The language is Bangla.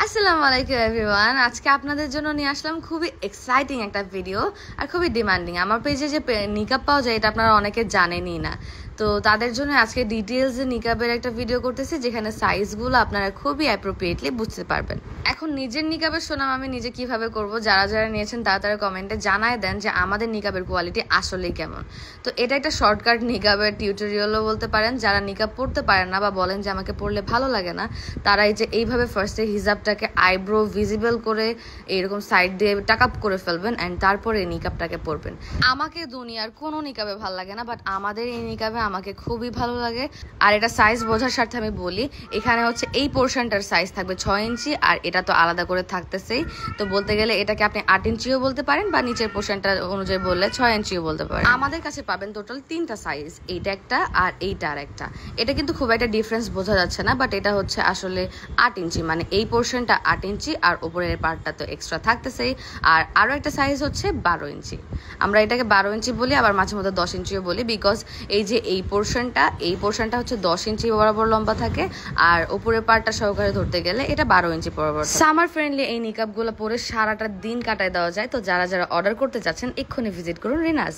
আসসালামু আলাইকুম এভরিওয়ান। আজকে আপনাদের জন্য নিয়ে আসলাম খুবই এক্সাইটিং একটা ভিডিও আর খুবই ডিমান্ডিং। আমার পেজে যে নিকাব পাওয়া যায় এটা আপনারা অনেকে জানেনই না, তো তাদের জন্য আজকে ডিটেলসে নিকাবের একটা ভিডিও করতেছি যেখানে সাইজগুলো আপনারা খুবই অ্যাপ্রোপ্রিয়েটলি বুঝতে পারবেন। এখন নিজের নিকাবের সুনাম আমি নিজে কিভাবে করব, যারা যারা নিয়েছেন তারা কমেন্টে জানায় দেন যে আমাদের নিকাবের কোয়ালিটি আসলেই কেমন। তো এটা একটা শর্টকাট নিকাবের টিউটোরিয়ালও বলতে পারেন। যারা নিকাব পড়তে পারেন না বা বলেন যে আমাকে পড়লে ভালো লাগে না, তারা এই যে এইভাবে ফার্স্টে হিজাবটাকে আইব্রো ভিজিবল করে এরকম সাইড দিয়ে টাকআপ করে ফেলবেন অ্যান্ড তারপরে এই নিকাবটাকে পরবেন। আমাকে দুনিয়ার কোনো নিকাবে ভালো লাগে না, বাট আমাদের এই নিকাবে আমাকে খুবই ভালো লাগে। আর এটা সাইজ বোঝার স্বার্থে আমি বলি, এখানে হচ্ছে এই পোর্শনটার সাইজ থাকবে 6 ইঞ্চি, আর এটা তো আলাদা করে থাকতেছেই। তো বলতে গেলে এটাকে আপনি 8 ইঞ্চিও বলতে পারেন বা নিচের পোর্শনটা অনুযায়ী বললে 6 ইঞ্চিও বলতে পারেন। আমাদের কাছে পাবেন টোটাল 3টা সাইজ, এইটা একটা আর এইটা আর একটা। এটা কিন্তু খুব একটা ডিফারেন্স বোঝা যাচ্ছে না, বাট এটা হচ্ছে আসলে 8 ইঞ্চি, মানে এই পোর্শনটা 8 ইঞ্চি আর উপরের পার্টটা তো এক্সট্রা থাকতেছেই। আর আরও একটা সাইজ হচ্ছে 12 ইঞ্চি। আমরা এটাকে 12 ইঞ্চি বলি, আবার মাঝে মধ্যে 10 ইঞ্চিও বলি, বিকজ এই যে এই পোর্শনটা হচ্ছে 10 ইঞ্চি বরাবর লম্বা থাকে, আর উপরের পার্টটা সহকারে ধরতে গেলে এটা 12 ইঞ্চি বরাবর। সামার ফ্রেন্ডলি এই নিকাবগুলো পরে সারাটা দিন কাটায় দেওয়া যায়। তো যারা যারা অর্ডার করতে চাচ্ছেন এক্ষুনি ভিজিট করুন রিনাজ।